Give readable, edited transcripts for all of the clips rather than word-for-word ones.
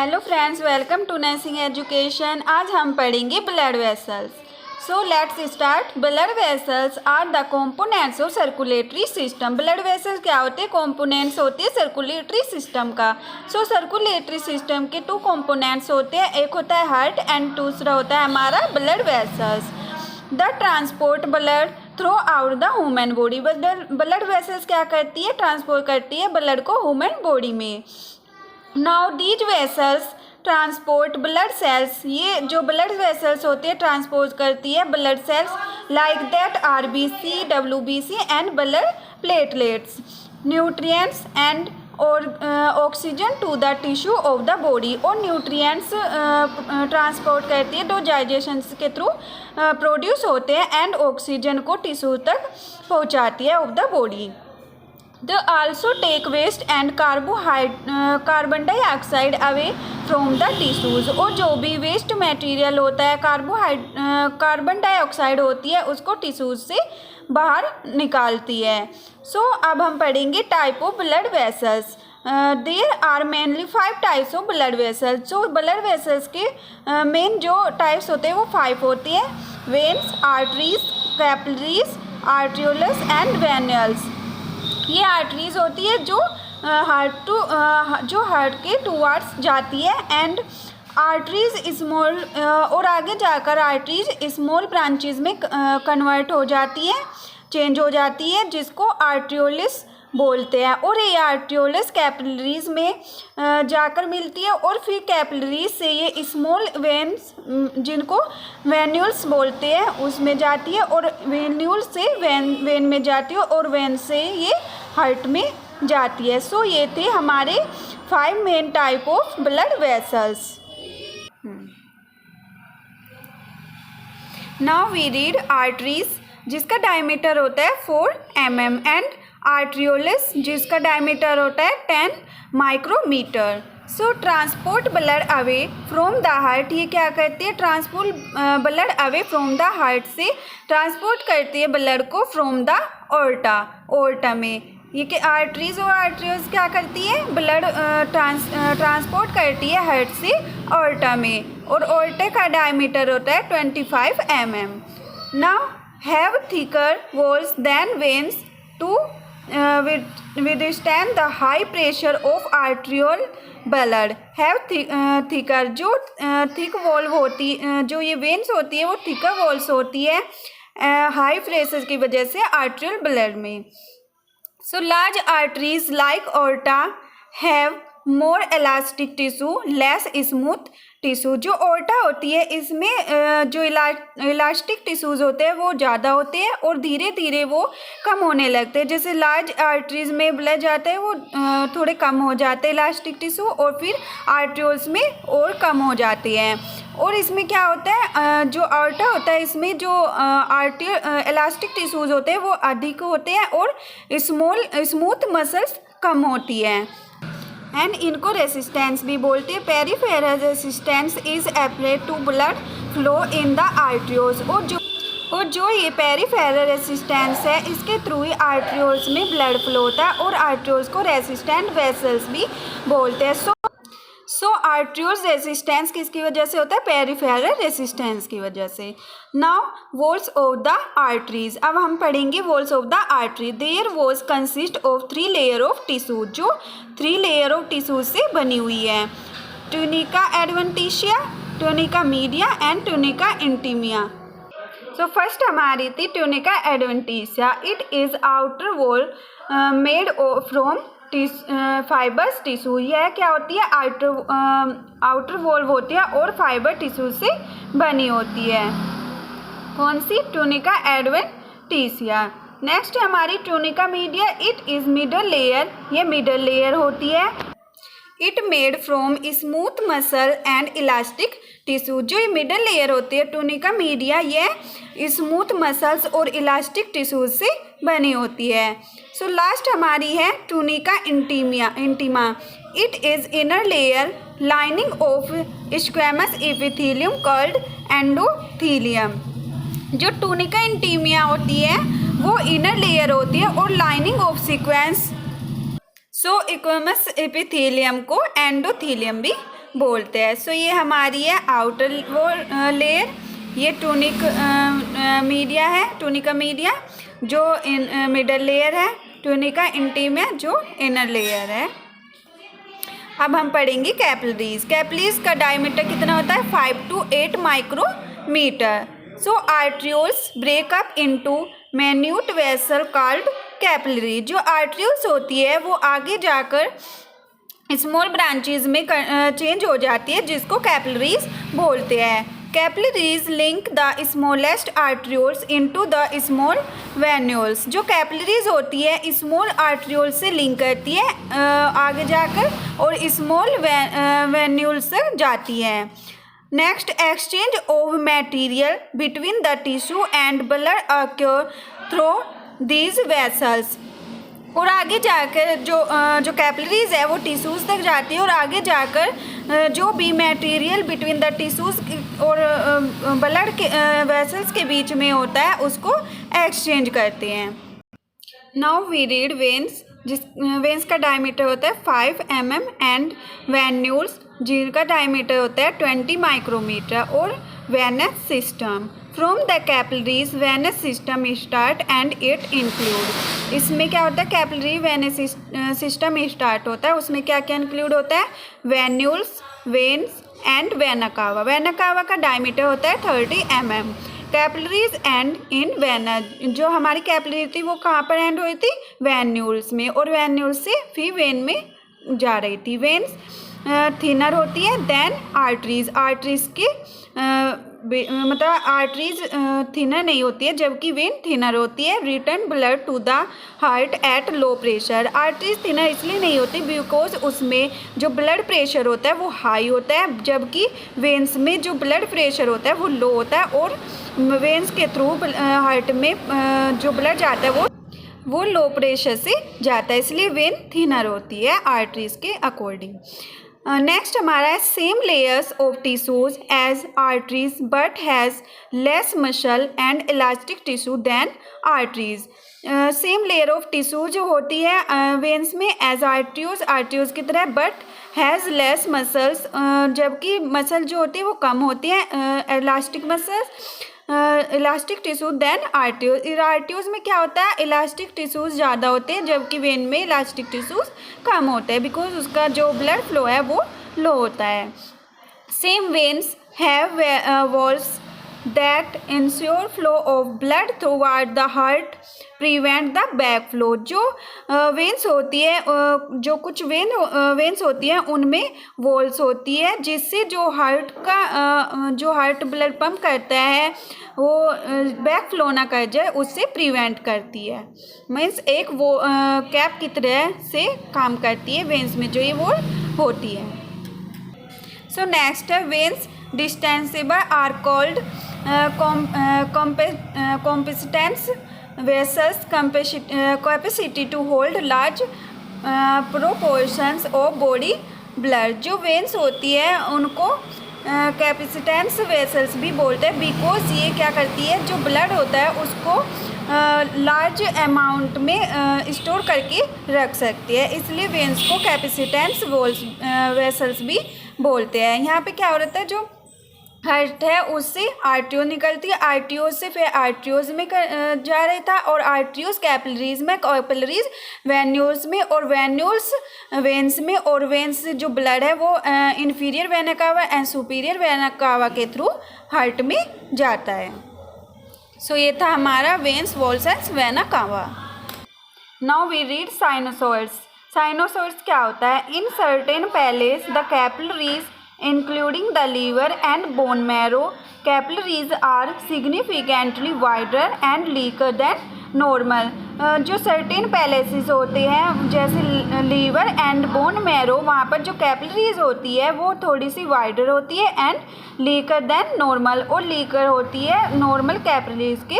Hello friends, welcome to nursing education. आज हम पढ़ेंगे blood vessels. So let's start. Blood vessels are the components of circulatory system. Blood vessels क्या होते हैं? Components होते हैं सर्कुलेटरी सिस्टम का। सो सर्कुलेटरी सिस्टम के टू कंपोनेंट्स होते हैं, एक होता है हार्ट एंड दूसरा होता है हमारा blood vessels. The transport blood throughout the human body. Blood vessels क्या करती है? ट्रांसपोर्ट करती है ब्लड को ह्यूमन बॉडी में। Now these vessels transport blood cells. ये जो ब्लड वेसल्स होती है ट्रांसपोर्ट करती है blood cells like that RBC, WBC and blood platelets, nutrients and और oxygen to the tissue of the body. और न्यूट्रिएंट्स ट्रांसपोर्ट करती है, डाइजेशन के थ्रू प्रोड्यूस होते हैं एंड ऑक्सीजन को टिश्यू तक पहुंचाती है of the body. They also take waste and carbon dioxide away from the tissues. और जो भी वेस्ट मटेरियल होता है, कार्बन डाइऑक्साइड होती है, उसको टिश्यूज से बाहर निकालती है। सो अब हम पढ़ेंगे type of blood vessels. There are mainly 5 types of blood vessels. जो ब्लड वेसल्स के मेन जो टाइप्स होते हैं वो 5 होती हैं: veins, arteries, capillaries, arterioles and venules. ये आर्टरीज होती है जो हार्ट के टूवर्ड्स जाती है एंड आर्टरीज स्मॉल और आगे जाकर आर्टरीज स्मॉल ब्रांचेज में कन्वर्ट हो जाती है, चेंज हो जाती है, जिसको आर्ट्रियोलस बोलते हैं। और ये आर्ट्रियोलस कैपिलरीज में जाकर मिलती है और फिर कैपिलरीज से ये स्मॉल वेन्स, जिनको वेन्यूल्स बोलते हैं, उसमें जाती है और वेन्यूल से वेन में जाती है और वेन से ये हार्ट में जाती है। सो ये थे हमारे 5 main type of blood vessels. Now we read arteries, जिसका डायमीटर होता है 4 mm एंड आर्ट्रियोलस, जिसका डायमीटर होता है 10 micrometer. So transport blood away from the heart. ये क्या करती है? Transport blood away from the heart से ट्रांसपोर्ट करती है ब्लड को फ्रॉम द ओर्टा में। ये कि आर्टरीज और आर्ट्रियोल्स क्या करती है? ब्लड ट्रांसपोर्ट करती है हार्ट से ओर्टा में, और ओर्टा का डायमीटर होता है 25 mm। Now have thicker walls than veins to withstand the high pressure of arterial blood। have thicker, जो थिक वॉल्व होती, जो ये वेन्स होती है वो थिकर वॉल्स होती है हाई प्रेशर की वजह से आर्टेरियल ब्लड में। So large arteries like aorta have more elastic tissue, less smooth tissue. जो ओर्टा होती है इसमें जो इलास्टिक टिश्यूज़ होते हैं वो ज़्यादा होते हैं और धीरे धीरे वो कम होने लगते हैं। जैसे लार्ज आर्टरीज में ब्लड जाता है वो थोड़े कम हो जाते हैं इलास्टिक टिश्यू, और फिर आर्ट्रियोल्स में और कम हो जाते हैं। और इसमें क्या होता है, जो ओर्टा होता है इसमें जो इलास्टिक टिश्यूज़ होते हैं वो अधिक होते हैं और स्मूथ मसल्स कम होती है। एंड इनको रेसिस्टेंस भी बोलते हैं। Peripheral resistance is applied to blood flow in the arterioles. और जो ये पेरिफेरल रेसिस्टेंस है इसके थ्रू ही आर्ट्रियोल्स में ब्लड फ्लो होता है, और आर्ट्रियोल्स को रेसिस्टेंट वेसल्स भी बोलते हैं। सो आर्ट्रियोल्स रेसिस्टेंस किसकी वजह से होता है? पेरिफेरल रेसिस्टेंस की वजह से। Now walls of the arteries. अब हम पढ़ेंगे walls of the artery. There walls consist of 3 layer of tissue, जो 3 लेयर ऑफ टिश्यू से बनी हुई है: tunica adventitia, tunica media and tunica intima. So first हमारी थी tunica adventitia. It is outer wall made from fibres tissue. यह क्या होती है? आउटर वॉल होती है और फाइबर टिश्यू से बनी होती है। कौन सी? Tunica adventitia. नेक्स्ट हमारी tunica media. It is middle layer, ये मिडल लेयर होती है। It made from smooth muscle and elastic tissue. जो ये मिडल लेयर होती है ट्यूनिका मीडिया, ये स्मूथ मसल्स और इलास्टिक टिश्यूज से बनी होती है। सो लास्ट हमारी है tunica intima. It is inner layer lining of squamous epithelium called endothelium. जो ट्यूनिका इंटीमिया होती है वो इनर लेयर होती है और lining of sequence, so squamous epithelium को एंडोथीलियम भी बोलते हैं। सो ये हमारी है आउटर वो लेयर, ये टूनिक मीडिया है, टूनिका मीडिया जो मिडल लेयर है, टूनिका इंटीम है जो इनर लेयर है। अब हम पढ़ेंगे कैपिलरीज। कैपिलरीज का डायमीटर कितना होता है 5 to 8 micrometre. So arterioles break up into minute vessel called capillary. जो आर्ट्रियोल्स होती है वो आगे जाकर स्मॉल ब्रांचेज में चेंज हो जाती है, जिसको कैपिलरीज बोलते हैं। Capillaries link the smallest arterioles into the small venules. जो कैपिलरीज होती है स्मॉल आर्ट्रियोल्स से लिंक करती है आगे जाकर और स्मॉल वेन्यूल्स तक जाती है। Next, exchange of material between the tissue and blood acquire through these vessels. और आगे जाकर जो कैपिलरीज है वो टिश्यूज़ तक जाती है और आगे जाकर जो भी मटेरियल बिटवीन द टिश्यूज़ और ब्लड के वेसल्स के बीच में होता है उसको एक्सचेंज करते हैं। Now we read veins. Veins का डायमीटर होता है 5 mm एंड वेन्यूल्स जिनका डायमीटर होता है 20 माइक्रोमीटर। और venous system from the capillaries venous system start and it include. इसमें क्या होता है, कैपिलरी वेनस सिस्टम स्टार्ट होता है, उसमें क्या क्या इंक्लूड होता है, वेन्यूल्स, वेन्स एंड वेना कावा। वेना कावा का डायमीटर होता है 30 mm। Capillaries and in vena, जो हमारी कैपिलरी थी वो कहाँ पर एंड हुई थी, वेन्यूल्स में, और वेन्यूल्स से फिर वेन में जा रही थी। वेन्स थिनर होती है देन आर्टरीज। आर्टरीज के मतलब आर्टरीज थिनर नहीं होती है जबकि वेन थिनर होती है। Return blood to the heart at low pressure. Arteries thinner इसलिए नहीं होती बिकॉज उसमें जो ब्लड प्रेशर होता है वो हाई होता है, जबकि वेन्स में जो ब्लड प्रेशर होता है वो लो होता है और वेन्स के थ्रू हार्ट में जो ब्लड जाता है वो लो प्रेशर से जाता है, इसलिए वेन थिनर होती है आर्टरीज के अकॉर्डिंग। नेक्स्ट हमारा है same layers of tissues as arteries but has less muscle and elastic tissue than arteries. Same layer of tissue जो होती है वेन्स में एज आर्टरीज की तरह, बट हैज़ लेस मसल्स, जबकि मसल जो होती है वो कम होती है, elastic muscles elastic tissue than arteries. Arteries में क्या होता है, इलास्टिक टिश्यूज ज़्यादा होते हैं जबकि वेन में इलास्टिक टिश्यूज कम होते हैं बिकॉज उसका जो ब्लड फ्लो है वो लो होता है। Same veins have walls that ensure flow of blood throughout the heart prevent the back flow. जो वेन्स होती है, जो कुछ वेन्स होती हैं उनमें वॉल्स होती है जिससे जो हार्ट ब्लड पंप करता है वो बैक फ्लो ना कर जाए, उससे प्रिवेंट करती है। मीन्स एक वो कैप की तरह से काम करती है वेन्स में जो ये वॉल होती है। सो नेक्स्ट है veins distensible are called competence vessels capacity to hold large proportions of body blood। जो वेन्स होती है उनको कैपेसिटेंस वेसल्स भी बोलते हैं बिकॉज ये क्या करती है, जो ब्लड होता है उसको लार्ज अमाउंट में स्टोर करके रख सकती है, इसलिए वेन्स को कैपेसिटेंस वेसल्स भी बोलते हैं। यहाँ पे क्या हो रहा है, जो हार्ट है उससे आर्टियो निकलती है, आर्टियोज से फिर आर्टियोज में जा रहा था, और आर्टियोज कैपिलरीज में, कैपिलरीज वेन्यूल्स में, और वेन्यूल्स वेन्स में, और वेन्स से जो ब्लड है वो inferior vena cava and superior vena cava के थ्रू हार्ट में जाता है। सो ये था हमारा veins, walls and vena cava. Now we read sinusoids. Sinusoids क्या होता है, in certain places the capillaries including the liver and bone marrow capillaries are significantly wider and thicker than normal। जो सर्टेन पैलेसेस होते हैं जैसे liver and bone marrow, वहाँ पर जो कैपिलरीज होती है वो थोड़ी सी वाइडर होती है एंड लीकर देन नॉर्मल, और लीकर होती है नॉर्मल कैपिलरीज के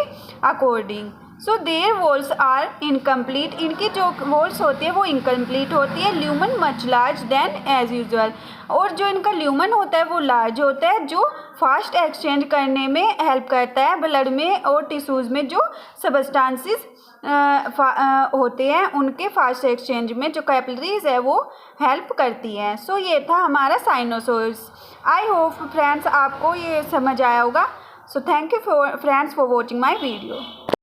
according. So their walls are incomplete, इनकी जो वॉल्स होती है वो इनकम्प्लीट होती है। Lumen much larger than as usual, और जो इनका ल्यूमन होता है वो लार्ज होता है, जो फास्ट एक्सचेंज करने में हेल्प करता है ब्लड में और टिश्यूज़ में जो सबस्टांसेस होते हैं उनके फास्ट एक्सचेंज में जो कैपिलरीज है वो हेल्प करती हैं। सो ये था हमारा साइनोसॉइड्स। आई होप फ्रेंड्स आपको ये समझ आया होगा। So thank you friends for watching my video.